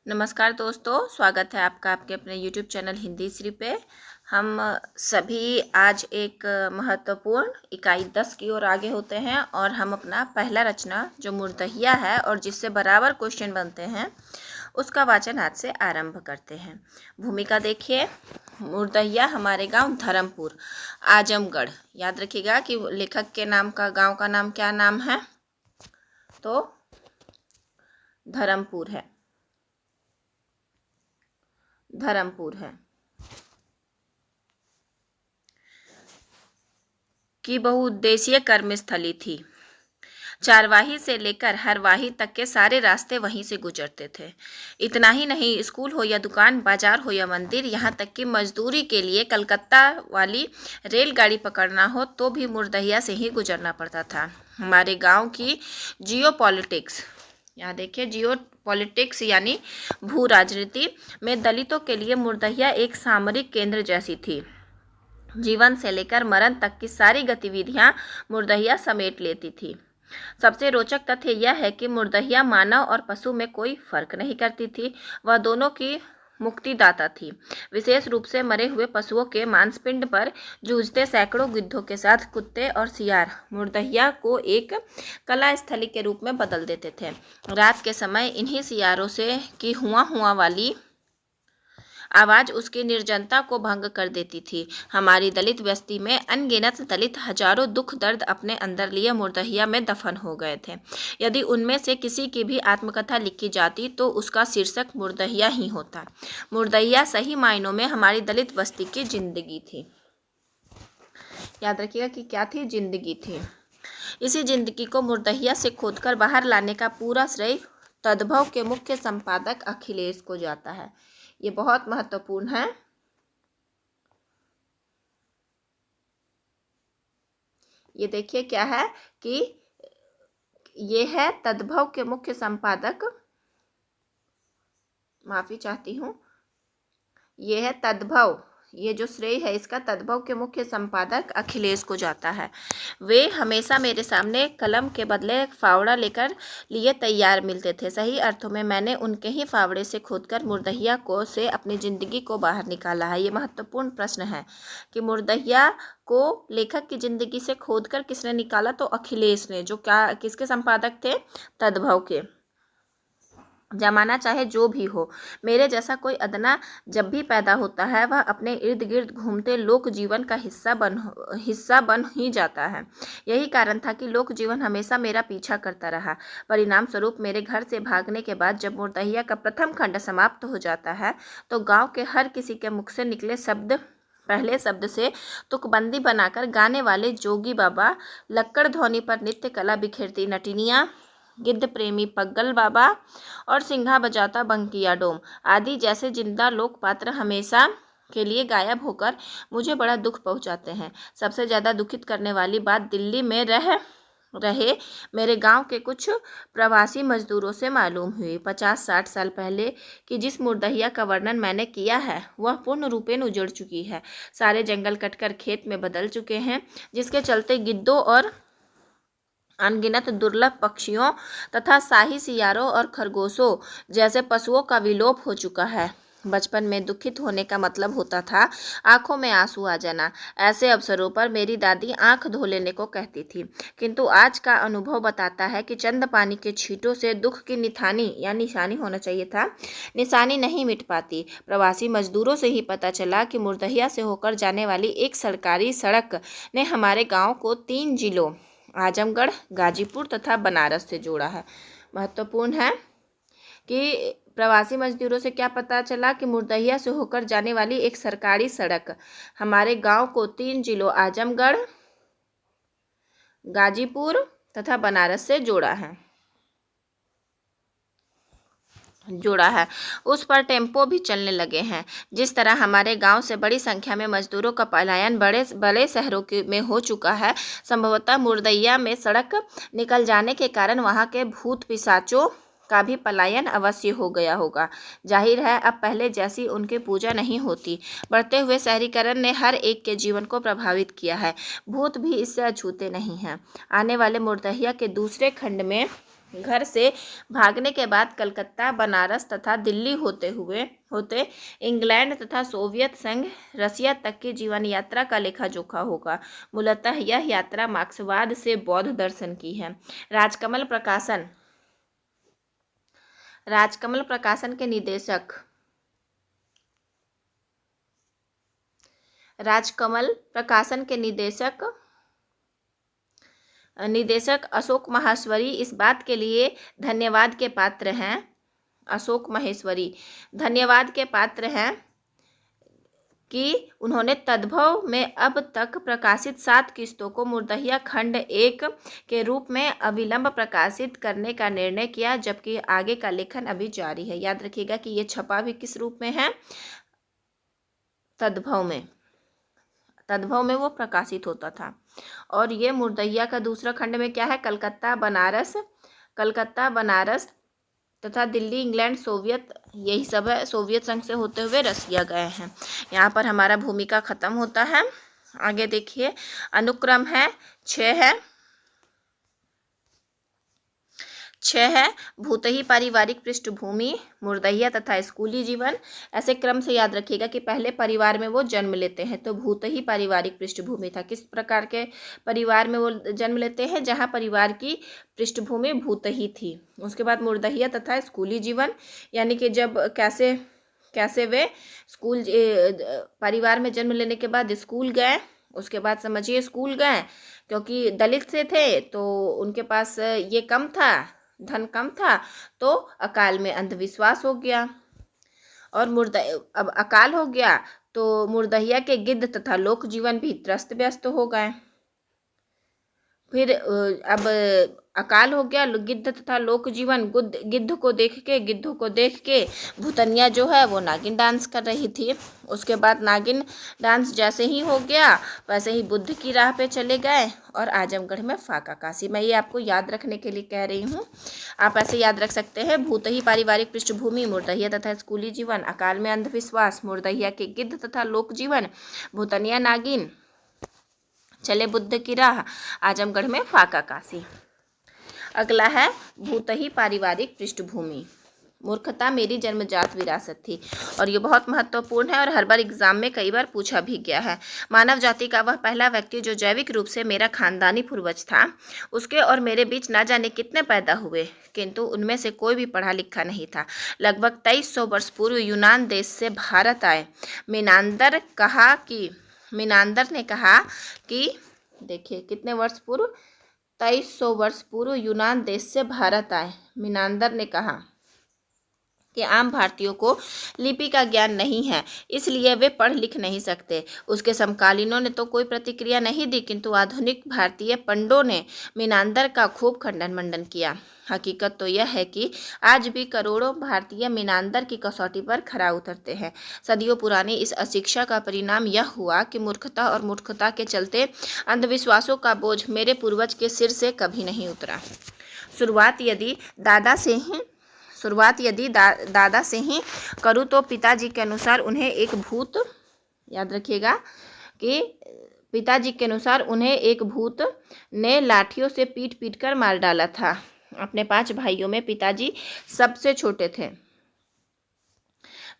नमस्कार दोस्तों, स्वागत है आपका आपके अपने YouTube चैनल हिंदी श्री पे। हम सभी आज एक महत्वपूर्ण इकाई 10 की ओर आगे होते हैं और हम अपना पहला रचना जो मुर्दहिया है और जिससे बराबर क्वेश्चन बनते हैं उसका वाचन आज से आरंभ करते हैं। भूमिका देखिए। मुर्दहिया हमारे गांव धर्मपुर आजमगढ़। याद रखिएगा कि लेखक के नाम का गांव का नाम क्या नाम है, तो धर्मपुर है। की बहुउद्देशीय कर्मस्थली थी। चारवाही से लेकर हरवाही तक के सारे रास्ते वहीं से गुजरते थे। इतना ही नहीं, स्कूल हो या दुकान, बाजार हो या मंदिर, यहाँ तक कि मजदूरी के लिए कलकत्ता वाली रेलगाड़ी पकड़ना हो तो भी मुर्दहिया से ही गुजरना पड़ता था। हमारे गांव की जियोपॉलिटिक्स, यहाँ देखिए, जियोपॉलिटिक्स यानी भू राजनीति में दलितों के लिए मुर्दहिया एक सामरिक केंद्र जैसी थी। जीवन से लेकर मरण तक की सारी गतिविधियां मुर्दहिया समेट लेती थी। सबसे रोचक तथ्य यह है कि मुर्दहिया मानव और पशु में कोई फर्क नहीं करती थी। वह दोनों की मुक्तिदाता थी। विशेष रूप से मरे हुए पशुओं के मांसपिंड पर जूझते सैकड़ों गिद्धों के साथ कुत्ते और सियार मुर्दहिया को एक कला स्थली के रूप में बदल देते थे। रात के समय इन्हीं सियारों से की हुआ वाली आवाज़ उसकी निर्जनता को भंग कर देती थी। हमारी दलित बस्ती में अनगिनत दलित हजारों दुख दर्द अपने अंदर लिए मुर्दहिया में दफन हो गए थे। यदि उनमें से किसी की भी आत्मकथा लिखी जाती तो उसका शीर्षक मुर्दहिया ही होता। मुर्दहिया सही मायनों में हमारी दलित बस्ती की जिंदगी थी। याद रखिएगा कि क्या थी, जिंदगी थी। इसी जिंदगी को मुर्दहिया से खोदकर बाहर लाने का पूरा श्रेय तद्भव के मुख्य संपादक अखिलेश को जाता है। ये बहुत महत्वपूर्ण है। ये देखिए क्या है कि ये है तद्भव के मुख्य संपादक, माफी चाहती हूँ, ये है तद्भव, ये जो श्रेय है इसका तद्भव के मुख्य संपादक अखिलेश को जाता है। वे हमेशा मेरे सामने कलम के बदले फावड़ा लेकर लिए तैयार मिलते थे। सही अर्थों में मैंने उनके ही फावड़े से खोदकर मुर्दहिया को से अपनी ज़िंदगी को बाहर निकाला है। ये महत्वपूर्ण प्रश्न है कि मुर्दहिया को लेखक की ज़िंदगी से खोदकर किसने निकाला, तो अखिलेश ने, जो क्या किसके संपादक थे, तद्भव के। जमाना चाहे जो भी हो, मेरे जैसा कोई अदना जब भी पैदा होता है वह अपने इर्द गिर्द घूमते लोक जीवन का हिस्सा बन ही जाता है। यही कारण था कि लोक जीवन हमेशा मेरा पीछा करता रहा। परिणाम स्वरूप मेरे घर से भागने के बाद जब मुर्दहिया का प्रथम खंड समाप्त हो जाता है तो गांव के हर किसी के मुख से निकले पहले शब्द से तुकबंदी बनाकर गाने वाले जोगी बाबा, लक्कड़ ध्वनि पर नृत्य कला बिखेरती नटिनियाँ, गिद्ध प्रेमी पग्गल बाबा और सिंघा बजाता बंकिया डोम आदि जैसे जिंदा लोक पात्र हमेशा के लिए गायब होकर मुझे बड़ा दुख पहुंचाते हैं। सबसे ज़्यादा दुखित करने वाली बात दिल्ली में रहे मेरे गांव के कुछ प्रवासी मजदूरों से मालूम हुई। 50-60 साल पहले की जिस मुर्दहिया का वर्णन मैंने किया है वह पूर्ण रूपेण उजड़ चुकी है। सारे जंगल कटकर खेत में बदल चुके हैं, जिसके चलते गिद्धों और अनगिनत दुर्लभ पक्षियों तथा शाही सियारों और खरगोशों जैसे पशुओं का विलोप हो चुका है। बचपन में दुखित होने का मतलब होता था आंखों में आंसू आ जाना। ऐसे अवसरों पर मेरी दादी आंख धो लेने को कहती थी, किंतु आज का अनुभव बताता है कि चंद पानी के छींटों से दुख की निशानी या निशानी होना चाहिए था, निशानी नहीं मिट पाती। प्रवासी मजदूरों से ही पता चला कि मुर्दहिया से होकर जाने वाली एक सरकारी सड़क ने हमारे गाँव को 3 जिलों आजमगढ़, गाजीपुर तथा बनारस से जोड़ा है। महत्वपूर्ण है कि प्रवासी मजदूरों से क्या पता चला कि मुर्दहिया से होकर जाने वाली एक सरकारी सड़क हमारे गांव को 3 जिलों आजमगढ़, गाजीपुर तथा बनारस से जोड़ा है। उस पर टेम्पो भी चलने लगे हैं। जिस तरह हमारे गांव से बड़ी संख्या में मजदूरों का पलायन बड़े शहरों में हो चुका है, संभवतः मुर्दहिया में सड़क निकल जाने के कारण वहां के भूत पिशाचों का भी पलायन अवश्य हो गया होगा। जाहिर है अब पहले जैसी उनकी पूजा नहीं होती। बढ़ते हुए शहरीकरण ने हर एक के जीवन को प्रभावित किया है। भूत भी इससे अछूते नहीं हैं। आने वाले मुर्दहिया के दूसरे खंड में घर से भागने के बाद कलकत्ता, बनारस तथा दिल्ली होते इंग्लैंड तथा सोवियत संघ रसिया तक की जीवन यात्रा का लेखा जोखा होगा। मूलतः यह यात्रा मार्क्सवाद से बौद्ध दर्शन की है। राजकमल प्रकाशन के निदेशक अशोक माहेश्वरी इस बात के लिए धन्यवाद के पात्र हैं कि उन्होंने तद्भव में अब तक प्रकाशित 7 किस्तों को मुर्दहिया खंड 1 के रूप में अविलंब प्रकाशित करने का निर्णय किया, जबकि आगे का लेखन अभी जारी है। याद रखिएगा कि ये छपा भी किस रूप में है? तद्भव में वो प्रकाशित होता था। और ये मुर्दहिया का दूसरा खंड में क्या है? कलकत्ता, बनारस तथा दिल्ली, इंग्लैंड, सोवियत, यही सब है। सोवियत संघ से होते हुए रसिया गए हैं। यहाँ पर हमारा भूमिका खत्म होता है। आगे देखिए, अनुक्रम है 6 है भूतही पारिवारिक पृष्ठभूमि, मुर्दहिया तथा स्कूली जीवन। ऐसे क्रम से याद रखिएगा कि पहले परिवार में वो जन्म लेते हैं, तो भूतही पारिवारिक पृष्ठभूमि था। किस प्रकार के परिवार में वो जन्म लेते हैं? जहाँ परिवार की पृष्ठभूमि भूतही थी। उसके बाद मुर्दहिया तथा स्कूली जीवन, यानी कि जब कैसे वे स्कूल परिवार में जन्म लेने के बाद स्कूल गए। उसके बाद समझिए, स्कूल गए क्योंकि दलित से थे तो उनके पास ये कम था, धन कम था, तो अकाल में अंधविश्वास हो गया। और अब अकाल हो गया तो मुर्दहिया के गिद्ध तथा लोक जीवन भी त्रस्त व्यस्त हो गए। फिर अब अकाल हो गया, गिद्ध तथा लोक जीवन। गिद्धों को देख के भूतनिया जो है वो नागिन डांस कर रही थी। उसके बाद नागिन डांस जैसे ही हो गया वैसे ही बुद्ध की राह पे चले गए और आजमगढ़ में फाका काशी। मैं ये आपको याद रखने के लिए कह रही हूँ, आप ऐसे याद रख सकते हैं। भूतही पारिवारिक पृष्ठभूमि, मुर्दहिया तथा स्कूली जीवन, अकाल में अंधविश्वास, मुर्दहिया के गिद्ध तथा लोक जीवन, भूतनिया नागिन, चले बुद्ध की राह, आजमगढ़ में फाका काशी। अगला है भूतही पारिवारिक पृष्ठभूमि। मूर्खता मेरी जन्मजात विरासत थी। और ये बहुत महत्वपूर्ण है और हर बार एग्जाम में कई बार पूछा भी गया है। मानव जाति का वह पहला व्यक्ति जो जैविक रूप से मेरा खानदानी पूर्वज था, उसके और मेरे बीच ना जाने कितने पैदा हुए, किंतु उनमें से कोई भी पढ़ा लिखा नहीं था। लगभग 2300 वर्ष पूर्व यूनान देश से भारत आए। मीनांदर ने कहा कि देखिए कितने वर्ष पूर्व, 2300 वर्ष पूर्व यूनान देश से भारत आए। मीनांदर ने कहा कि आम भारतीयों को लिपि का ज्ञान नहीं है, इसलिए वे पढ़ लिख नहीं सकते। उसके समकालीनों ने तो कोई प्रतिक्रिया नहीं दी, किंतु आधुनिक भारतीय पंडों ने मीनांदर का खूब खंडन मंडन किया। हकीकत तो यह है कि आज भी करोड़ों भारतीय मीनांदर की कसौटी पर खरा उतरते हैं। सदियों पुरानी इस अशिक्षा का परिणाम यह हुआ कि मूर्खता के चलते अंधविश्वासों का बोझ मेरे पूर्वज के सिर से कभी नहीं उतरा। शुरुआत यदि दादा से ही करूँ तो पिताजी के अनुसार उन्हें एक भूत, याद रखिएगा कि पिताजी के अनुसार उन्हें एक भूत ने लाठियों से पीट कर मार डाला था। अपने 5 भाइयों में पिताजी सबसे छोटे थे।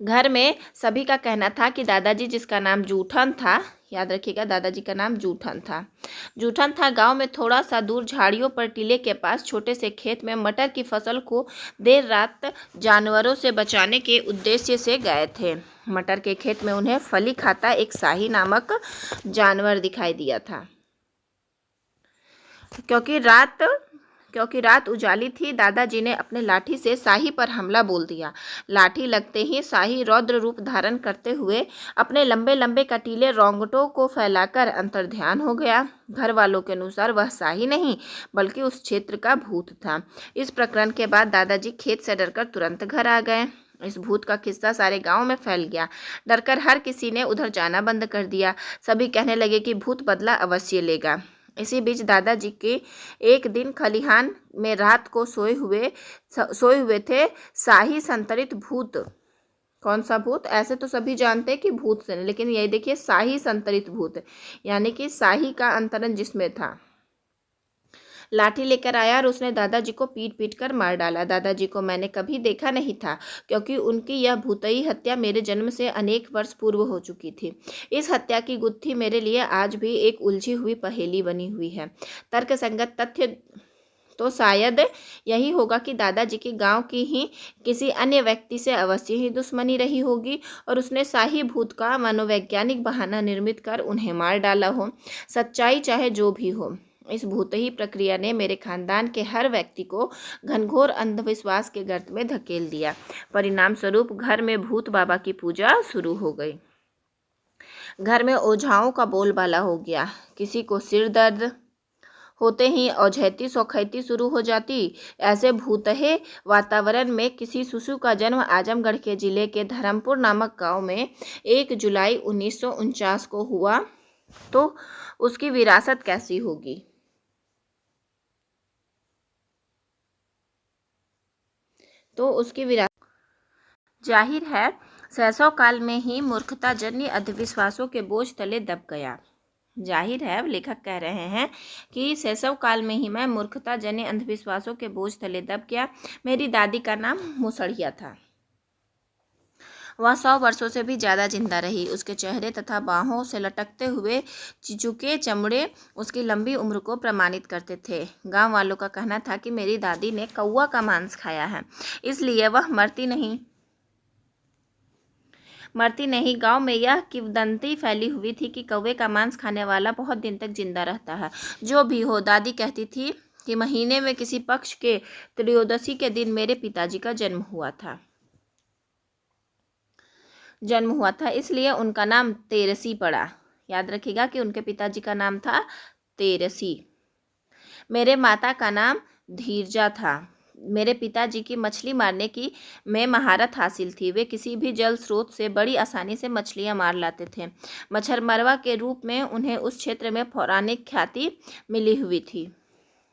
घर में सभी का कहना था कि दादाजी, जिसका नाम जूठन था, याद रखिएगा दादाजी का नाम जूठन था, गांव में थोड़ा सा दूर झाड़ियों पर टीले के पास छोटे से खेत में मटर की फसल को देर रात जानवरों से बचाने के उद्देश्य से गए थे। मटर के खेत में उन्हें फली खाता एक शाही नामक जानवर दिखाई दिया था। क्योंकि रात उजाली थी, दादाजी ने अपने लाठी से शाही पर हमला बोल दिया। लाठी लगते ही शाही रौद्र रूप धारण करते हुए अपने लंबे लंबे कटीले रोंगटों को फैलाकर अंतर्ध्यान हो गया। घर वालों के अनुसार वह शाही नहीं बल्कि उस क्षेत्र का भूत था। इस प्रकरण के बाद दादाजी खेत से डरकर तुरंत घर आ गए। इस भूत का किस्सा सारे गांव में फैल गया। डरकर हर किसी ने उधर जाना बंद कर दिया। सभी कहने लगे कि भूत बदला अवश्य लेगा। इसी बीच दादाजी के एक दिन खलिहान में रात को सोए हुए थे शाही संतरित भूत। कौन सा भूत? ऐसे तो सभी जानते हैं कि भूत से, लेकिन ये देखिए शाही संतरित भूत, यानी कि शाही का अंतरण जिसमें था। लाठी लेकर आया और उसने दादाजी को पीट पीट कर मार डाला। दादाजी को मैंने कभी देखा नहीं था, क्योंकि उनकी यह भूतई हत्या मेरे जन्म से अनेक वर्ष पूर्व हो चुकी थी। इस हत्या की गुत्थी मेरे लिए आज भी एक उलझी हुई पहेली बनी हुई है। तर्कसंगत तथ्य तो शायद यही होगा कि दादाजी की गांव की ही किसी अन्य व्यक्ति से अवश्य ही दुश्मनी रही होगी और उसने शाही भूत का मनोवैज्ञानिक बहाना निर्मित कर उन्हें मार डाला हो। सच्चाई चाहे जो भी हो, इस भूतही प्रक्रिया ने मेरे खानदान के हर व्यक्ति को घनघोर अंधविश्वास के गर्त में धकेल दिया। परिणाम स्वरूप घर में भूत बाबा की पूजा शुरू हो गई। घर में ओझाओं का बोलबाला हो गया। किसी को सिर दर्द होते ही औझैती सौखैती शुरू हो जाती। ऐसे भूतहे वातावरण में किसी शिशु का जन्म आजमगढ़ के जिले के धर्मपुर नामक गांव में 1 जुलाई 1949 को हुआ, तो उसकी विरासत कैसी होगी। जाहिर है शैशव काल में ही मूर्खताजन्य अंधविश्वासों के बोझ तले दब गया। जाहिर है, लेखक कह रहे हैं कि शैशव काल में ही मैं मूर्खताजन्य अंधविश्वासों के बोझ तले दब गया। मेरी दादी का नाम मुसड़िया था। वह 100 वर्षों से भी ज़्यादा जिंदा रही। उसके चेहरे तथा बाहों से लटकते हुए चिचुके चमड़े उसकी लंबी उम्र को प्रमाणित करते थे। गांव वालों का कहना था कि मेरी दादी ने कौवा का मांस खाया है, इसलिए वह मरती नहीं। गांव में यह किंवदंती फैली हुई थी कि कौवे का मांस खाने वाला बहुत दिन तक जिंदा रहता है। जो भी हो, दादी कहती थी कि महीने में किसी पक्ष के त्रयोदशी के दिन मेरे पिताजी का जन्म हुआ था, इसलिए उनका नाम तेरसी पड़ा। याद रखिएगा कि उनके पिताजी का नाम था तेरसी। मेरे माता का नाम धीरजा था। मेरे पिताजी की मछली मारने की में महारत हासिल थी। वे किसी भी जल स्रोत से बड़ी आसानी से मछलियां मार लाते थे। मच्छरमरवा के रूप में उन्हें उस क्षेत्र में पौराणिक ख्याति मिली हुई थी।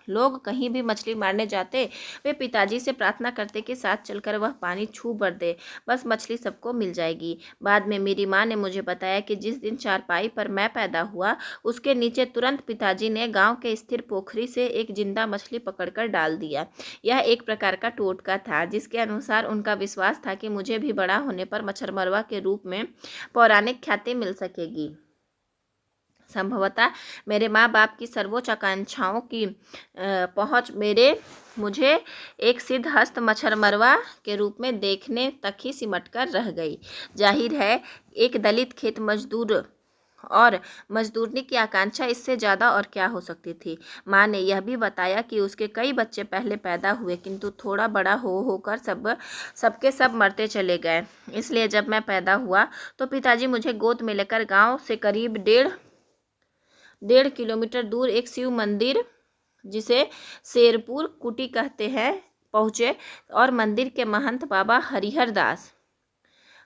लोग कहीं भी मछली मारने जाते, वे पिताजी से प्रार्थना करते कि साथ चलकर वह पानी छू भर दे, बस मछली सबको मिल जाएगी। बाद में मेरी माँ ने मुझे बताया कि जिस दिन चारपाई पर मैं पैदा हुआ, उसके नीचे तुरंत पिताजी ने गांव के स्थिर पोखरी से एक जिंदा मछली पकड़कर डाल दिया। यह एक प्रकार का टोटका था, जिसके अनुसार उनका विश्वास था कि मुझे भी बड़ा होने पर मच्छरमरवा के रूप में पौराणिक ख्याति मिल सकेगी। संभवतः मेरे माँ बाप की सर्वोच्च आकांक्षाओं की पहुँच मुझे एक सिद्धहस्त मच्छरमरवा के रूप में देखने तक ही सिमट कर रह गई। जाहिर है, एक दलित खेत मजदूर और मजदूरनी की आकांक्षा इससे ज़्यादा और क्या हो सकती थी। माँ ने यह भी बताया कि उसके कई बच्चे पहले पैदा हुए, किंतु थोड़ा बड़ा होकर सबके सब मरते चले गए। इसलिए जब मैं पैदा हुआ तो पिताजी मुझे गोद में लेकर गाँव से करीब 1.5 किलोमीटर दूर एक शिव मंदिर, जिसे शेरपुर कुटी कहते हैं, पहुँचे और मंदिर के महंत बाबा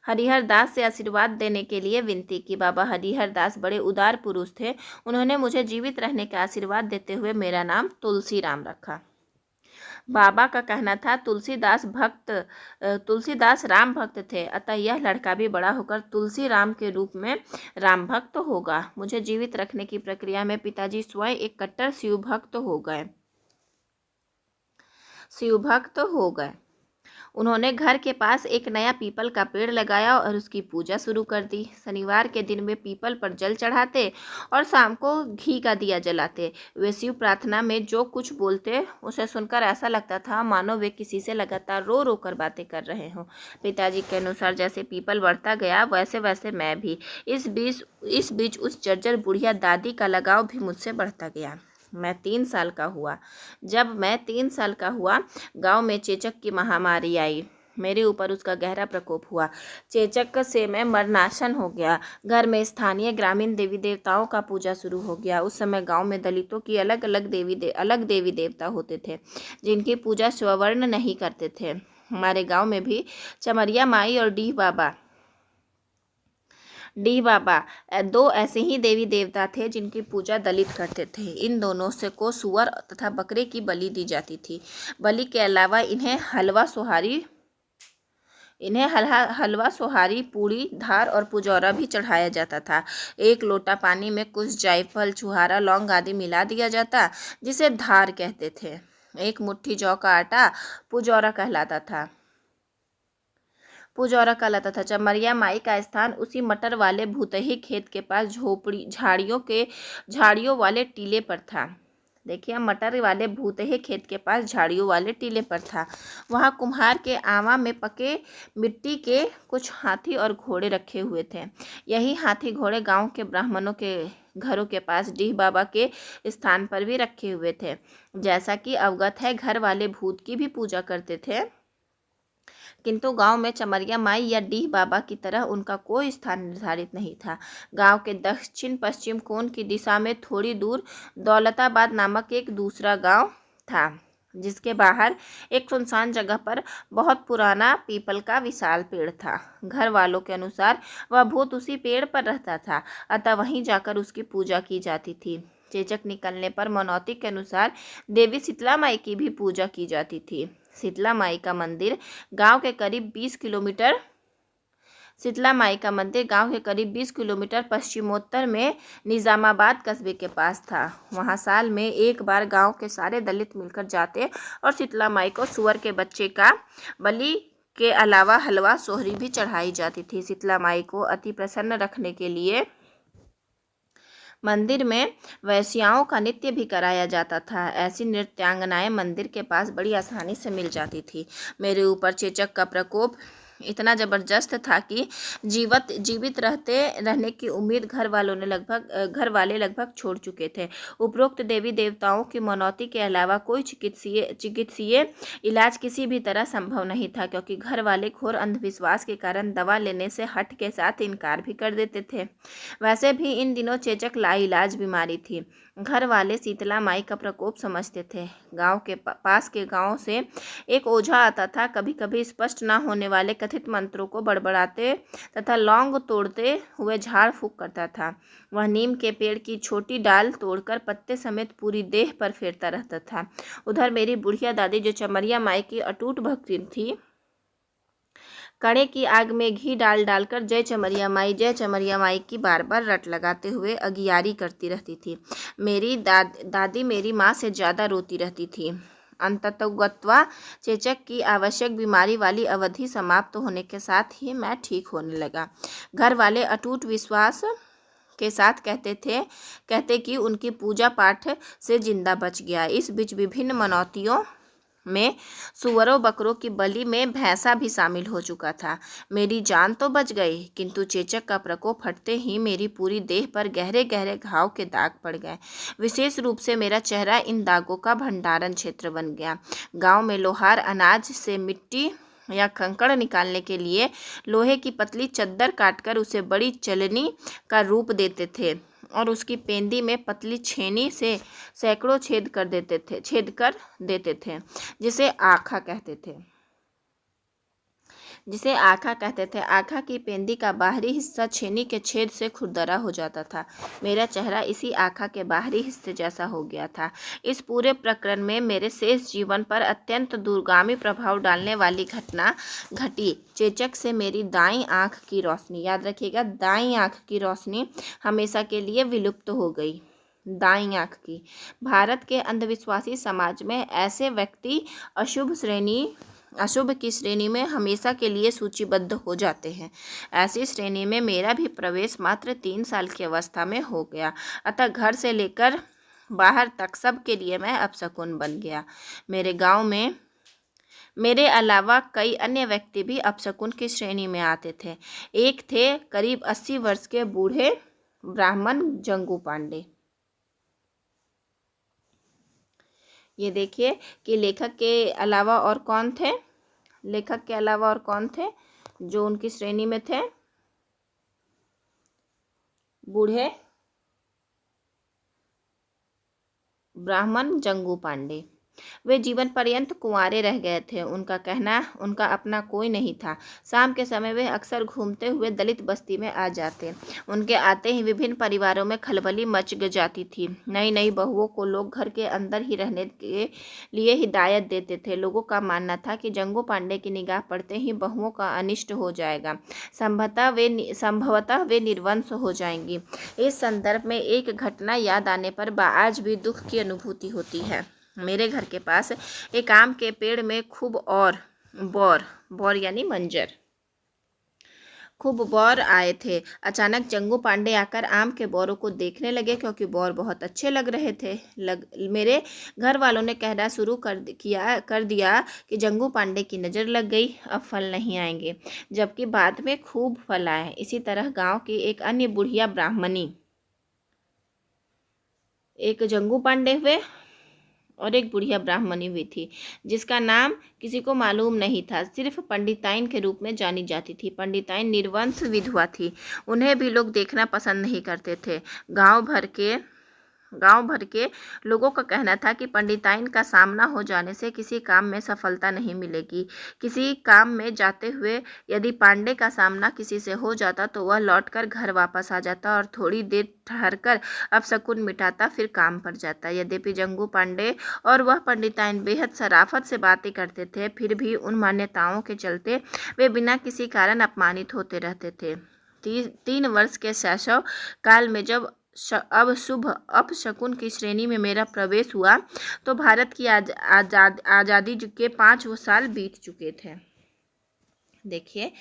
हरिहर दास से आशीर्वाद देने के लिए विनती की। बाबा हरिहर दास बड़े उदार पुरुष थे। उन्होंने मुझे जीवित रहने का आशीर्वाद देते हुए मेरा नाम तुलसीराम रखा। बाबा का कहना था तुलसीदास राम भक्त थे, अतः यह लड़का भी बड़ा होकर तुलसी राम के रूप में राम भक्त होगा। मुझे जीवित रखने की प्रक्रिया में पिताजी स्वयं एक कट्टर शिव भक्त हो गए। उन्होंने घर के पास एक नया पीपल का पेड़ लगाया और उसकी पूजा शुरू कर दी। शनिवार के दिन वे पीपल पर जल चढ़ाते और शाम को घी का दिया जलाते। वे शिव प्रार्थना में जो कुछ बोलते, उसे सुनकर ऐसा लगता था मानो वे किसी से लगातार रो रो कर बातें कर रहे हों। पिताजी के अनुसार जैसे पीपल बढ़ता गया, वैसे वैसे मैं भी। इस बीच उस जर्जर बुढ़िया दादी का लगाव भी मुझसे बढ़ता गया। जब मैं 3 साल का हुआ, गांव में चेचक की महामारी आई। मेरे ऊपर उसका गहरा प्रकोप हुआ। चेचक से मैं मरनाशन हो गया। घर में स्थानीय ग्रामीण देवी देवताओं का पूजा शुरू हो गया। उस समय गांव में दलितों की अलग देवी देवता होते थे, जिनकी पूजा स्वर्ण नहीं करते थे। हमारे गांव में भी चमरिया माई और डीह बाबा 2 ऐसे ही देवी देवता थे जिनकी पूजा दलित करते थे। इन दोनों से को सुअर तथा बकरे की बलि दी जाती थी। बलि के अलावा इन्हें हलवा सोहारी इन्हें हलवा, सोहारी, पूड़ी, धार और पुजौरा भी चढ़ाया जाता था। एक लोटा पानी में कुछ जायफल, छुहारा, लौंग आदि मिला दिया जाता, जिसे धार कहते थे। एक मुट्ठी जौ का आटा पुजौरा कहलाता था। चमरिया माई का स्थान उसी मटर वाले भूतही खेत के पास झोपड़ी झाड़ियों वाले टीले पर था। देखिए, मटर वाले भूतही खेत के पास झाड़ियों वाले टीले पर था। वहाँ कुम्हार के आवा में पके मिट्टी के कुछ हाथी और घोड़े रखे हुए थे। यही हाथी घोड़े गांव के ब्राह्मणों के घरों के पास डीह बाबा के स्थान पर भी रखे हुए थे। जैसा कि अवगत है, घर वाले भूत की भी पूजा करते थे, किंतु गांव में चमरिया माई या डीह बाबा की तरह उनका कोई स्थान निर्धारित नहीं था। गांव के दक्षिण पश्चिम कोण की दिशा में थोड़ी दूर दौलताबाद नामक एक दूसरा गांव था, जिसके बाहर एक सुनसान जगह पर बहुत पुराना पीपल का विशाल पेड़ था। घर वालों के अनुसार वह भूत उसी पेड़ पर रहता था, अतः वहीं जाकर उसकी पूजा की जाती थी। चेचक निकलने पर मनौती के अनुसार देवी शीतला माई की भी पूजा की जाती थी। शीतला माई का मंदिर गांव के करीब 20 किलोमीटर पश्चिमोत्तर में निजामाबाद कस्बे के पास था। वहां साल में एक बार गांव के सारे दलित मिलकर जाते और शीतला माई को सुअर के बच्चे का बलि के अलावा हलवा, सोहरी भी चढ़ाई जाती थी। शीतला माई को अति प्रसन्न रखने के लिए मंदिर में वैश्याओं का नृत्य भी कराया जाता था। ऐसी नृत्यांगनाएं मंदिर के पास बड़ी आसानी से मिल जाती थी। मेरे ऊपर चेचक का प्रकोप इतना जबरदस्त था कि जीवित रहने की उम्मीद घर वाले लगभग छोड़ चुके थे। उपरोक्त देवी देवताओं की मनौती के अलावा कोई चिकित्सीय इलाज किसी भी तरह संभव नहीं था, क्योंकि घर वाले घोर अंधविश्वास के कारण दवा लेने से हट के साथ इनकार भी कर देते थे। वैसे भी इन दिनों चेचक लाइलाज बीमारी थी। घर वाले शीतला माई का प्रकोप समझते थे। गांव के पास के गांव से एक ओझा आता था, कभी कभी स्पष्ट न होने वाले कथित मंत्रों को बड़बड़ाते तथा लौंग तोड़ते हुए झाड़ फूंक करता था। वह नीम के पेड़ की छोटी डाल तोड़कर पत्ते समेत पूरी देह पर फेरता रहता था। उधर मेरी बुढ़िया दादी, जो चमरिया माई की अटूट भक्ति थी, कड़े की आग में घी डालकर जय चमरिया माई की बार बार रट लगाते हुए अगियारी करती रहती थी। मेरी दादी मेरी माँ से ज़्यादा रोती रहती थी। अंततोगत्वा चेचक की आवश्यक बीमारी वाली अवधि समाप्त होने के साथ ही मैं ठीक होने लगा। घर वाले अटूट विश्वास के साथ कहते कि उनकी पूजा पाठ से जिंदा बच गया। इस बीच विभिन्न मनौतियों में सुअरों बकरों की बलि में भैंसा भी शामिल हो चुका था। मेरी जान तो बच गई, किंतु चेचक का प्रकोप हटते ही मेरी पूरी देह पर गहरे गहरे घाव के दाग पड़ गए। विशेष रूप से मेरा चेहरा इन दागों का भंडारण क्षेत्र बन गया। गांव में लोहार अनाज से मिट्टी या कंकड़ निकालने के लिए लोहे की पतली चद्दर काटकर उसे बड़ी चलनी का रूप देते थे और उसकी पेंदी में पतली छेनी से सैकड़ों छेद कर देते थे, जिसे आखा कहते थे। आखा की पेंदी का बाहरी हिस्सा छेनी के छेद से खुरदरा हो जाता था। मेरा चेहरा इसी आखा के बाहरी हिस्से जैसा हो गया था। इस पूरे प्रकरण में मेरे शेष जीवन पर अत्यंत दूरगामी प्रभाव डालने वाली घटना घटी। चेचक से मेरी दाईं आँख की रोशनी, याद रखिएगा, दाईं आँख की रोशनी हमेशा के लिए विलुप्त हो गई। दाईं आँख की। भारत के अंधविश्वासी समाज में ऐसे व्यक्ति अशुभ की श्रेणी में हमेशा के लिए सूचीबद्ध हो जाते हैं। ऐसी श्रेणी में मेरा भी प्रवेश मात्र 3 साल की अवस्था में हो गया। अतः घर से लेकर बाहर तक सब के लिए मैं अपशकुन बन गया। मेरे गांव में मेरे अलावा कई अन्य व्यक्ति भी अपशकुन की श्रेणी में आते थे। एक थे करीब 80 वर्ष के बूढ़े ब्राह्मण जंगू पांडे। ये देखिए कि लेखक के अलावा और कौन थे जो उनकी श्रेणी में थे। बूढ़े ब्राह्मण जंगू पांडे। वे जीवन पर्यंत कुंवारे रह गए थे। उनका कहना उनका अपना कोई नहीं था। शाम के समय वे अक्सर घूमते हुए दलित बस्ती में आ जाते। उनके आते ही विभिन्न परिवारों में खलबली मच जाती थी। नई नई बहुओं को लोग घर के अंदर ही रहने के लिए हिदायत देते थे। लोगों का मानना था कि जंगू पांडे की निगाह पड़ते ही बहुओं का अनिष्ट हो जाएगा, संभवतः वे निर्वंश हो जाएंगी। इस संदर्भ में एक घटना याद आने पर आज भी दुख की अनुभूति होती है। मेरे घर के पास एक आम के पेड़ में बौर यानी मंजर खूब बौर आए थे। अचानक जंगू पांडे आकर आम के बौरों को देखने लगे, क्योंकि बौर बहुत अच्छे लग रहे थे। मेरे घर वालों ने कहना शुरू कर दिया कि जंगू पांडे की नज़र लग गई, अब फल नहीं आएंगे, जबकि बाद में खूब फल आए। इसी तरह गांव की एक अन्य बुढ़िया ब्राह्मणी, एक जंगू पांडे हुए और एक बुढ़िया ब्राह्मणी हुई थी, जिसका नाम किसी को मालूम नहीं था, सिर्फ पंडिताइन के रूप में जानी जाती थी। पंडिताइन निर्वंश विधवा थी। उन्हें भी लोग देखना पसंद नहीं करते थे। गांव भर के लोगों का कहना था कि पंडिताइन का सामना हो जाने से किसी काम में सफलता नहीं मिलेगी। किसी काम में जाते हुए यदि पांडे का सामना किसी से हो जाता तो वह लौटकर घर वापस आ जाता और थोड़ी देर ठहरकर अपशकुन मिटाता, फिर काम पर जाता। यद्यपि जंगू पांडे और वह पंडिताइन बेहद शराफत से बातें करते थे, फिर भी उन मान्यताओं के चलते वे बिना किसी कारण अपमानित होते रहते थे। 3 वर्ष के शैशव काल में जब अब शुभ अपशकुन की श्रेणी में मेरा प्रवेश हुआ तो भारत की आज़ादी के 5 साल बीत चुके थे। देखिए,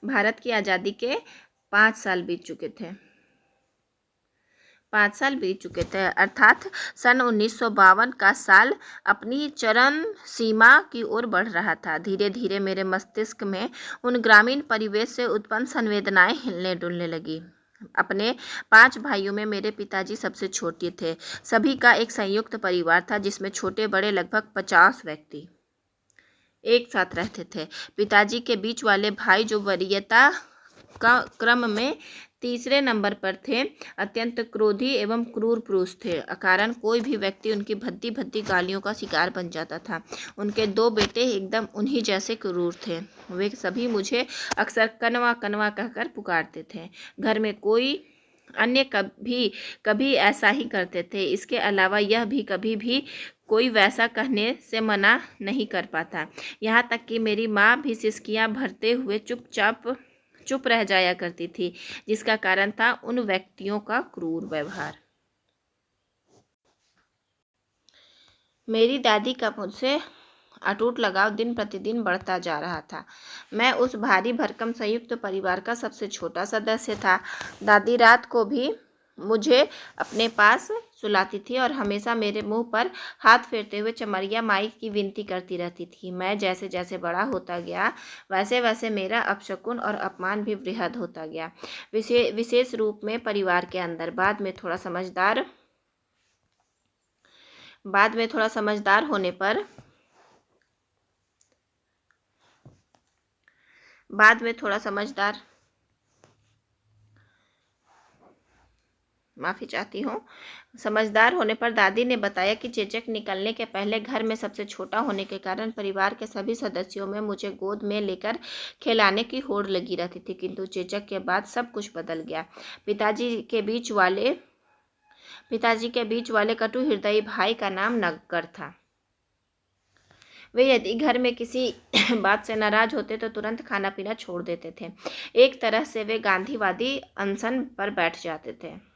भारत की आज़ादी के 5 साल बीत चुके थे। 5 साल बीत चुके थे, अर्थात सन 1952 का साल अपनी चरम सीमा की ओर बढ़ रहा था। धीरे धीरे मेरे मस्तिष्क में उन ग्रामीण परिवेश से उत्पन्न संवेदनाएं हिलने डुलने लगी। अपने 5 भाइयों में मेरे पिताजी सबसे छोटे थे। सभी का एक संयुक्त परिवार था, जिसमें छोटे बड़े लगभग 50 व्यक्ति एक साथ रहते थे। पिताजी के बीच वाले भाई, जो वरीयता का क्रम में तीसरे नंबर पर थे, अत्यंत क्रोधी एवं क्रूर पुरुष थे। अकारण कोई भी व्यक्ति उनकी भद्दी भद्दी गालियों का शिकार बन जाता था। उनके 2 बेटे एकदम उन्हीं जैसे क्रूर थे। वे सभी मुझे अक्सर कनवा कनवा कहकर पुकारते थे। घर में कोई अन्य कभी ऐसा ही करते थे। इसके अलावा यह भी कभी भी कोई वैसा कहने से मना नहीं कर पाता। यहाँ तक कि मेरी माँ भी सिसकियाँ भरते हुए चुप रह जाया करती थी, जिसका कारण था उन व्यक्तियों का क्रूर व्यवहार। मेरी दादी का मुझसे अटूट लगाव दिन प्रतिदिन बढ़ता जा रहा था। मैं उस भारी भरकम संयुक्त परिवार का सबसे छोटा सदस्य था। दादी रात को भी मुझे अपने पास सुलाती थी और हमेशा मेरे मुंह पर हाथ फेरते हुए चमरिया माई की विनती करती रहती थी। मैं जैसे जैसे बड़ा होता गया, वैसे वैसे मेरा अपशकुन और अपमान भी बृहद होता गया, विशेष रूप में परिवार के अंदर। बाद में थोड़ा समझदार होने पर समझदार होने पर दादी ने बताया कि चेचक निकलने के पहले घर में सबसे छोटा होने के कारण परिवार के सभी सदस्यों में मुझे गोद में लेकर खिलाने की होड़ लगी रहती थी, किंतु चेचक के बाद सब कुछ बदल गया। पिताजी के बीच वाले कटु हृदयी भाई का नाम नग्गर था। वे यदि घर में किसी बात से नाराज होते तो तुरंत खाना पीना छोड़ देते थे। एक तरह से वे गांधीवादी अनशन पर बैठ जाते थे।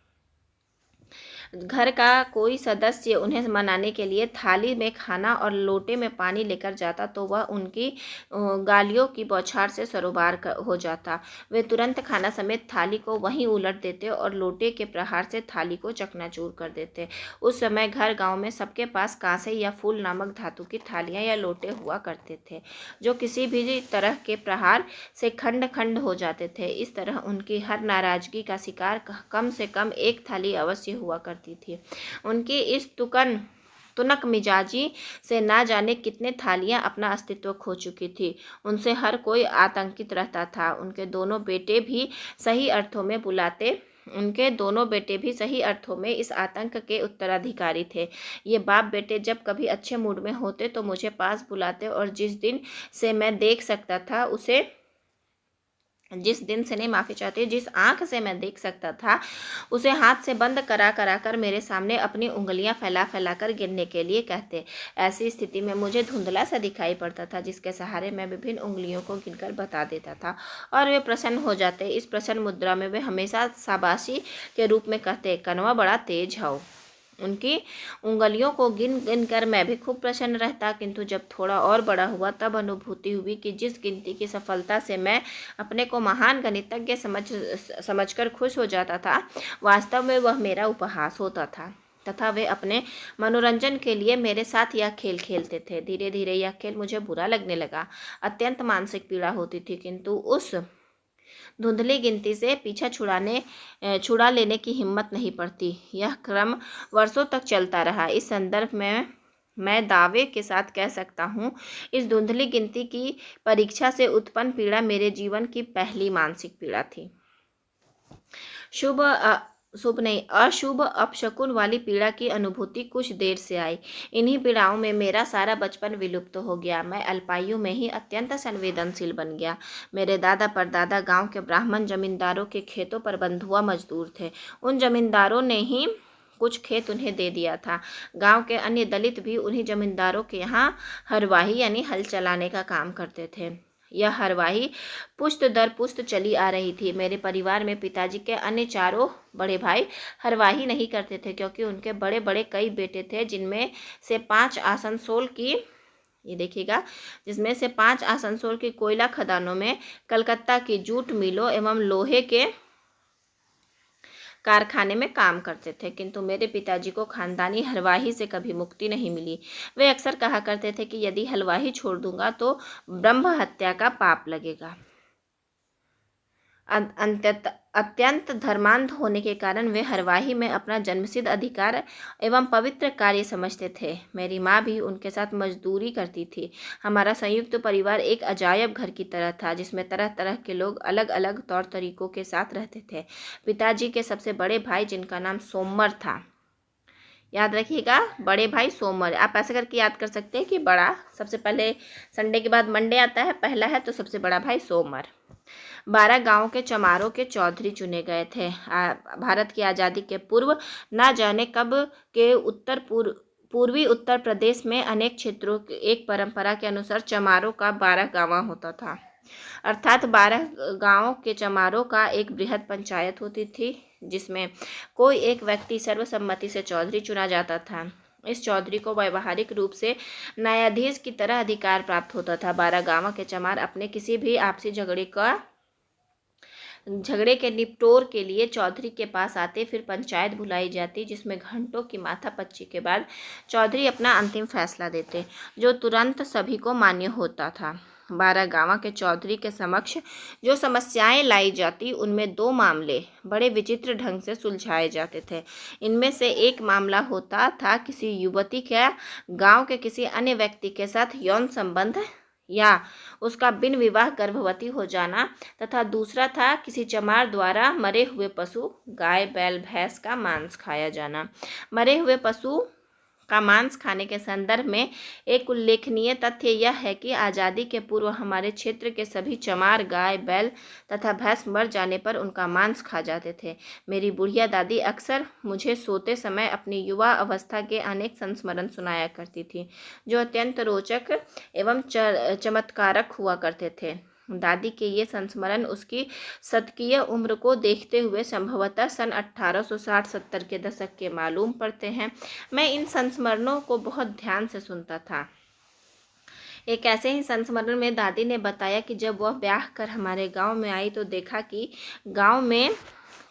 घर का कोई सदस्य उन्हें मनाने के लिए थाली में खाना और लोटे में पानी लेकर जाता तो वह उनकी गालियों की बौछार से सरोबार हो जाता। वे तुरंत खाना समेत थाली को वहीं उलट देते और लोटे के प्रहार से थाली को चकनाचूर कर देते। उस समय घर गांव में सबके पास कांसे या फूल नामक धातु की थालियां या लोटे हुआ करते थे, जो किसी भी तरह के प्रहार से खंड खंड हो जाते थे। इस तरह उनकी हर नाराजगी का शिकार कम से कम एक थाली अवश्य हुआ करती थी। उनकी इस तुनक मिजाजी से ना जाने कितने थालियां अपना अस्तित्व खो चुकी थी। उनसे हर कोई आतंकित रहता था। उनके दोनों बेटे भी सही अर्थों में बुलाते उनके दोनों बेटे भी सही अर्थों में इस आतंक के उत्तराधिकारी थे। ये बाप बेटे जब कभी अच्छे मूड में होते तो मुझे पास बुलाते और जिस दिन से मैं देख सकता था उसे जिस दिन से नहीं माफ़ी चाहती जिस आंख से मैं देख सकता था उसे हाथ से बंद करा करा कर मेरे सामने अपनी उंगलियां फैला फैला कर गिनने के लिए कहते। ऐसी स्थिति में मुझे धुंधला सा दिखाई पड़ता था जिसके सहारे मैं विभिन्न उंगलियों को गिनकर बता देता था और वे प्रसन्न हो जाते। इस प्रसन्न मुद्रा में वे हमेशा शाबाशी के रूप में कहते, कनवा बड़ा तेज हो। उनकी उंगलियों को गिन गिन कर मैं भी खूब प्रसन्न रहता, किंतु जब थोड़ा और बड़ा हुआ तब अनुभूति हुई कि जिस गिनती की सफलता से मैं अपने को महान गणितज्ञ समझकर खुश हो जाता था, वास्तव में वह मेरा उपहास होता था तथा वे अपने मनोरंजन के लिए मेरे साथ यह खेल खेलते थे। धीरे धीरे यह खेल मुझे बुरा लगने लगा। अत्यंत मानसिक पीड़ा होती थी, किंतु उस धुंधली गिनती से पीछा छुड़ा लेने की हिम्मत नहीं पड़ती। यह क्रम वर्षों तक चलता रहा। इस संदर्भ में मैं दावे के साथ कह सकता हूँ, इस धुंधली गिनती की परीक्षा से उत्पन्न पीड़ा मेरे जीवन की पहली मानसिक पीड़ा थी। अशुभ अपशकुन वाली पीड़ा की अनुभूति कुछ देर से आई। इन्हीं पीड़ाओं में मेरा सारा बचपन विलुप्त हो गया। मैं अल्पायु में ही अत्यंत संवेदनशील बन गया। मेरे दादा परदादा गांव के ब्राह्मण जमींदारों के खेतों पर बंधुआ मजदूर थे। उन जमींदारों ने ही कुछ खेत उन्हें दे दिया था। गांव के अन्य दलित भी उन्हीं जमींदारों के यहाँ हरवाही यानी हल चलाने का काम करते थे। यह हरवाही पुश्त दर पुश्त चली आ रही थी। मेरे परिवार में पिताजी के अन्य चारों बड़े भाई हरवाही नहीं करते थे, क्योंकि उनके बड़े बड़े कई बेटे थे, जिनमें से 5 आसनसोल की ये देखिएगा जिसमें से 5 आसनसोल की कोयला खदानों में, कलकत्ता की जूट मिलों एवं लोहे के कारखाने में काम करते थे। किंतु मेरे पिताजी को खानदानी हलवाही से कभी मुक्ति नहीं मिली। वे अक्सर कहा करते थे कि यदि हलवाही छोड़ दूंगा तो ब्रह्म हत्या का पाप लगेगा। अत्यंत धर्मांध होने के कारण वे हरवाही में अपना जन्मसिद्ध अधिकार एवं पवित्र कार्य समझते थे। मेरी माँ भी उनके साथ मजदूरी करती थी। हमारा संयुक्त परिवार एक अजायब घर की तरह था, जिसमें तरह तरह के लोग अलग अलग तौर तरीकों के साथ रहते थे। पिताजी के सबसे बड़े भाई, जिनका नाम सोमर था, याद रखिएगा, बड़े भाई सोमर, आप ऐसे करके याद कर सकते हैं कि बड़ा सबसे पहले संडे के बाद मंडे आता है, पहला है, तो सबसे बड़ा भाई सोमर। 12 गांवों के चमारों के चौधरी चुने गए थे। भारत की आज़ादी के पूर्व न जाने कब के पूर्वी उत्तर प्रदेश में अनेक क्षेत्रों की एक परंपरा के अनुसार चमारों का 12 गांव होता था, अर्थात 12 गांवों के चमारों का एक बृहद पंचायत होती थी, जिसमें कोई एक व्यक्ति सर्वसम्मति से चौधरी चुना जाता था। इस चौधरी को व्यवहारिक रूप से न्यायाधीश की तरह अधिकार प्राप्त होता था। 12 गांवों के चमार अपने किसी भी आपसी झगड़े के निपटोर के लिए चौधरी के पास आते। फिर पंचायत बुलाई जाती, जिसमें घंटों की माथापच्ची के बाद चौधरी अपना अंतिम फैसला देते, जो तुरंत सभी को मान्य होता था। 12 गांव के चौधरी के समक्ष जो समस्याएं लाई जाती, उनमें 2 मामले बड़े विचित्र ढंग से सुलझाए जाते थे। इनमें से एक मामला होता था किसी युवती का गांव के किसी अन्य व्यक्ति के साथ यौन संबंध या उसका बिन विवाह गर्भवती हो जाना, तथा दूसरा था किसी चमार द्वारा मरे हुए पशु, गाय, बैल, भैंस का मांस खाया जाना। मरे हुए पशु का मांस खाने के संदर्भ में एक उल्लेखनीय तथ्य यह है कि आज़ादी के पूर्व हमारे क्षेत्र के सभी चमार गाय, बैल तथा भैंस मर जाने पर उनका मांस खा जाते थे। मेरी बुढ़िया दादी अक्सर मुझे सोते समय अपनी युवा अवस्था के अनेक संस्मरण सुनाया करती थी, जो अत्यंत रोचक एवं चमत्कारक हुआ करते थे। दादी के ये संस्मरण उसकी शतकीय उम्र को देखते हुए संभवतः सन 1860-70 के दशक के मालूम पड़ते हैं। मैं इन संस्मरणों को बहुत ध्यान से सुनता था। एक ऐसे ही संस्मरण में दादी ने बताया कि जब वह ब्याह कर हमारे गांव में आई तो देखा कि गांव में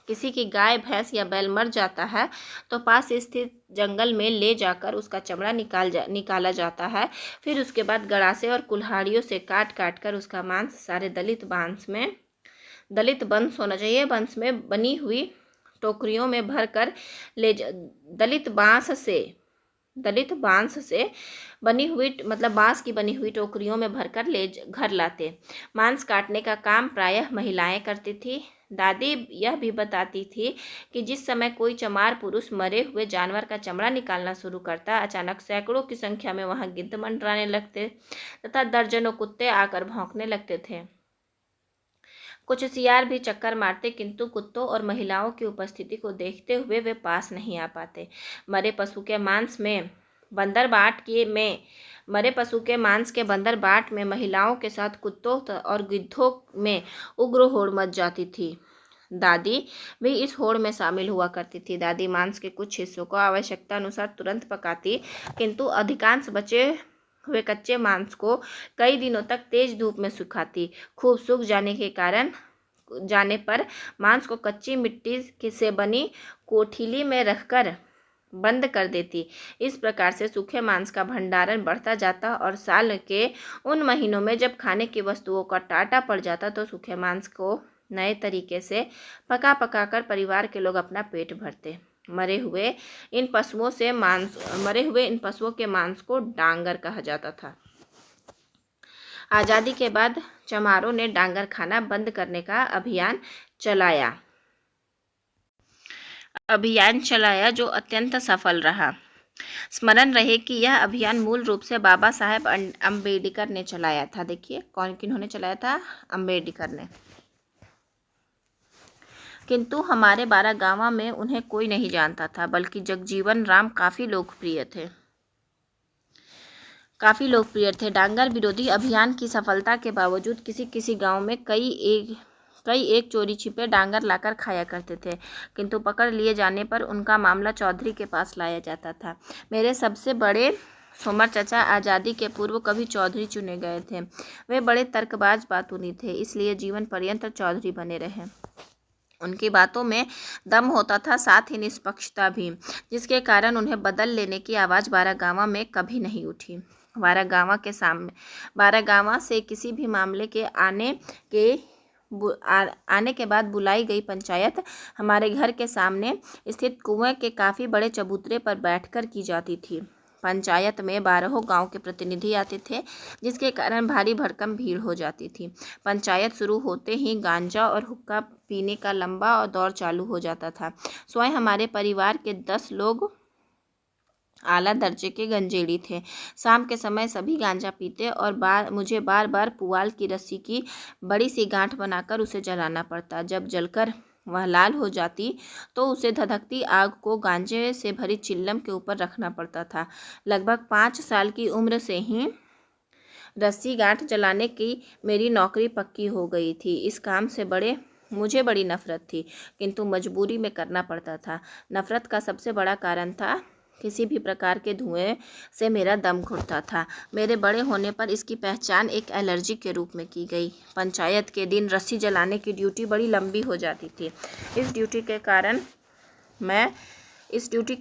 किसी की गाय, भैंस या बैल मर जाता है तो पास स्थित जंगल में ले जाकर उसका चमड़ा निकाला जाता है। फिर उसके बाद गड़ासे और कुल्हाड़ियों से काट काट कर उसका मांस सारे दलित बांस में बनी हुई टोकरियों में भर कर दलित बांस से दलित बांस से बनी हुई बांस की बनी हुई टोकरियों में भरकर ले घर लाते। मांस काटने का काम प्रायः महिलाएं करती थी। दादी यह भी बताती थी कि जिस समय कोई चमार पुरुष मरे हुए जानवर का चमड़ा निकालना शुरू करता, अचानक सैकड़ों की संख्या में वहां गिद्ध मंडराने लगते तथा दर्जनों कुत्ते आकर भौंकने लगते थे। कुछ सियार भी चक्कर मारते, किंतु कुत्तों और महिलाओं की उपस्थिति को देखते हुए वे पास नहीं आ पाते। मरे पशु के मांस के बंदरबाट में महिलाओं के साथ कुत्तों और गिद्धों में उग्र होड़ मच जाती थी। दादी भी इस होड़ में शामिल हुआ करती थी। दादी मांस के कुछ हिस्सों को आवश्यकता अनुसार तुरंत पकाती, किंतु अधिकांश बचे हुए कच्चे मांस को कई दिनों तक तेज धूप में सुखाती। खूब सूख जाने पर मांस को कच्ची मिट्टी से बनी कोठीली में रखकर बंद कर देती। इस प्रकार से सूखे मांस का भंडारण बढ़ता जाता और साल के उन महीनों में जब खाने की वस्तुओं का टाटा पड़ जाता तो सूखे मांस को नए तरीके से पका कर परिवार के लोग अपना पेट भरते। मरे हुए इन पशुओं के मांस को डांगर कहा जाता था। आज़ादी के बाद चमारों ने डांगर खाना बंद करने का अभियान चलाया जो अत्यंत सफल रहा। स्मरण रहे कि यह अभियान मूल रूप से बाबा साहेब अम्बेडकर ने चलाया था। देखिए किन्होंने चलाया था? अम्बेडकर ने। किंतु हमारे बारागावा में उन्हें कोई नहीं जानता था, बल्कि जगजीवन राम काफ़ी लोकप्रिय थे। डांगर विरोधी अभियान की सफलता के बावजूद किसी गांव में कई एक चोरी छिपे डांगर लाकर खाया करते थे, किंतु पकड़ लिए जाने पर उनका मामला चौधरी के पास लाया जाता था। मेरे सबसे बड़े सोमर चाचा आज़ादी के पूर्व कभी चौधरी चुने गए थे। वे बड़े तर्कबाज बातूनी थे, इसलिए जीवन पर्यंत चौधरी बने रहे। उनकी बातों में दम होता था, साथ ही निष्पक्षता भी, जिसके कारण उन्हें बदल लेने की आवाज़ बारागावा में कभी नहीं उठी। बारागावा से किसी भी मामले के आने के बाद बुलाई गई पंचायत हमारे घर के सामने स्थित कुएं के काफ़ी बड़े चबूतरे पर बैठकर की जाती थी। पंचायत में 12 गांव के प्रतिनिधि आते थे, जिसके कारण भारी भरकम भीड़ हो जाती थी। पंचायत शुरू होते ही गांजा और हुक्का पीने का लंबा और दौर चालू हो जाता था। स्वयं हमारे परिवार के 10 लोग आला दर्जे के गंजेड़ी थे। शाम के समय सभी गांजा पीते और मुझे बार बार पुआल की रस्सी की बड़ी सी गांठ बनाकर उसे जलाना पड़ता। जब जलकर वह लाल हो जाती तो उसे धधकती आग को गांजे से भरी चिल्लम के ऊपर रखना पड़ता था। लगभग 5 साल की उम्र से ही रस्सी गांठ जलाने की मेरी नौकरी पक्की हो गई थी। इस काम से मुझे बड़ी नफरत थी, किंतु मजबूरी में करना पड़ता था। नफरत का सबसे बड़ा कारण था किसी भी प्रकार के धुएं से मेरा दम घुटता था। मेरे बड़े होने पर इसकी पहचान एक एलर्जी के रूप में की गई। पंचायत के दिन रस्सी जलाने की ड्यूटी बड़ी लंबी हो जाती थी। इस ड्यूटी के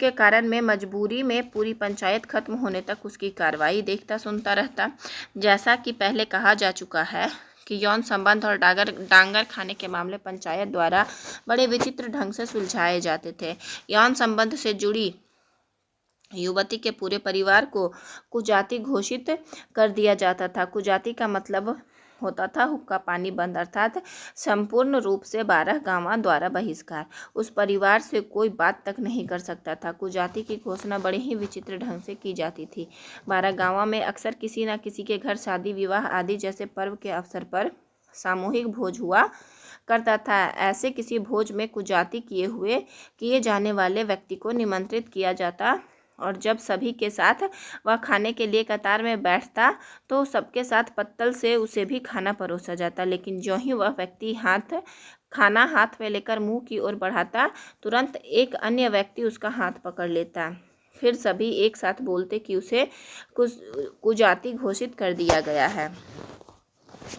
कारण मैं मजबूरी में पूरी पंचायत खत्म होने तक उसकी कार्रवाई देखता सुनता रहता। जैसा कि पहले कहा जा चुका है कि यौन संबंध और डांगर खाने के मामले पंचायत द्वारा बड़े विचित्र ढंग से सुलझाए जाते थे। यौन संबंध से जुड़ी युवती के पूरे परिवार को कुजाती घोषित कर दिया जाता था। कुजाती का मतलब होता था हुक्का पानी बंद, अर्थात संपूर्ण रूप से बारागावा द्वारा बहिष्कार। उस परिवार से कोई बात तक नहीं कर सकता था। कुजाती की घोषणा बड़े ही विचित्र ढंग से की जाती थी। बारागावा में अक्सर किसी न किसी के घर शादी विवाह आदि जैसे पर्व के अवसर पर सामूहिक भोज हुआ करता था। ऐसे किसी भोज में कुजाती किए जाने वाले व्यक्ति को निमंत्रित किया जाता और जब सभी के साथ वह खाने के लिए कतार में बैठता तो सबके साथ पत्तल से उसे भी खाना परोसा जाता। लेकिन ज्यों ही वह व्यक्ति खाना हाथ में लेकर मुंह की ओर बढ़ाता, तुरंत एक अन्य व्यक्ति उसका हाथ पकड़ लेता। फिर सभी एक साथ बोलते कि उसे कुजाती घोषित कर दिया गया है,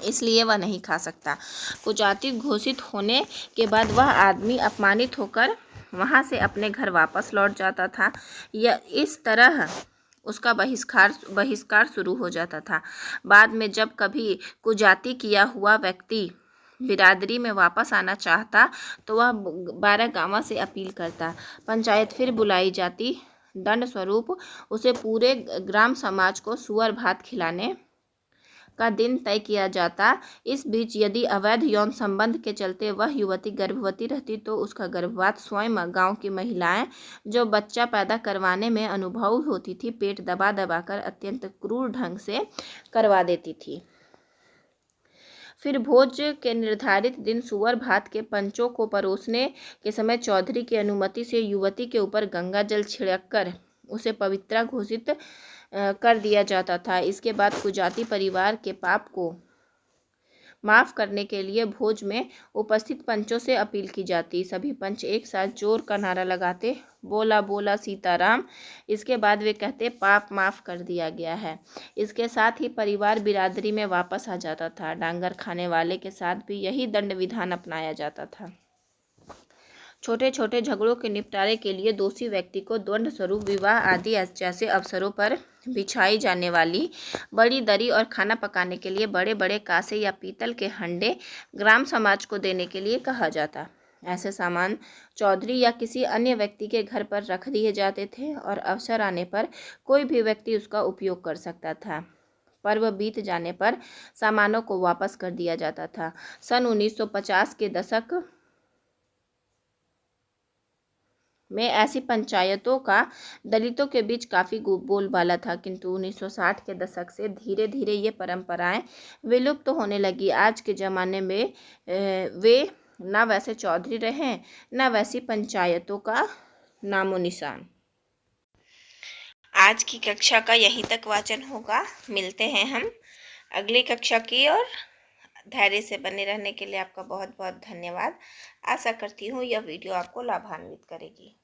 इसलिए वह नहीं खा सकता। कुजाती घोषित होने के बाद वह आदमी अपमानित होकर वहाँ से अपने घर वापस लौट जाता था। इस तरह उसका बहिष्कार शुरू हो जाता था। बाद में जब कभी कुजाती किया हुआ व्यक्ति बिरादरी में वापस आना चाहता तो वह बारागावा से अपील करता। पंचायत फिर बुलाई जाती। दंड स्वरूप उसे पूरे ग्राम समाज को सुअर भात खिलाने का दिन तय किया जाता। इस बीच यदि अवैध यौन संबंध के चलते वह युवती गर्भवती रहती तो उसका गर्भपात स्वयं गांव की महिलाएं जो बच्चा पैदा करवाने में अनुभवी होती थी पेट दबा दबा कर अत्यंत क्रूर ढंग से करवा देती थी। फिर भोज के निर्धारित दिन सुअर भात के पंचों को परोसने के समय चौधरी की अनुमति से युवती के ऊपर गंगा जल छिड़ककर उसे पवित्रा घोषित कर दिया जाता था। इसके बाद कुजाती परिवार के पाप को माफ करने के लिए भोज में उपस्थित पंचों से अपील की जाती। सभी पंच एक साथ जोर का नारा लगाते, बोला बोला सीताराम। इसके बाद वे कहते, पाप माफ कर दिया गया है। इसके साथ ही परिवार बिरादरी में वापस आ जाता था। डांगर खाने वाले के साथ भी यही दंड विधान अपनाया जाता था। छोटे छोटे झगड़ों के निपटारे के लिए दोषी व्यक्ति को दंड स्वरूप विवाह आदि जैसे अवसरों पर बिछाई जाने वाली बड़ी दरी और खाना पकाने के लिए बड़े बड़े कांसे या पीतल के हंडे ग्राम समाज को देने के लिए कहा जाता। ऐसे सामान चौधरी या किसी अन्य व्यक्ति के घर पर रख दिए जाते थे और अवसर आने पर कोई भी व्यक्ति उसका उपयोग कर सकता था। पर्व बीत जाने पर सामानों को वापस कर दिया जाता था। सन 1950 के दशक में ऐसी पंचायतों का दलितों के बीच काफ़ी बोलबाला था, किंतु 1960 के दशक से धीरे धीरे ये परंपराएं विलुप्त होने लगी। आज के ज़माने में वे ना वैसे चौधरी रहे ना वैसी पंचायतों का नामो निशान। आज की कक्षा का यहीं तक वाचन होगा। मिलते हैं हम अगली कक्षा की ओर। धैर्य से बने रहने के लिए आपका बहुत बहुत धन्यवाद। आशा करती हूँ यह वीडियो आपको लाभान्वित करेगी।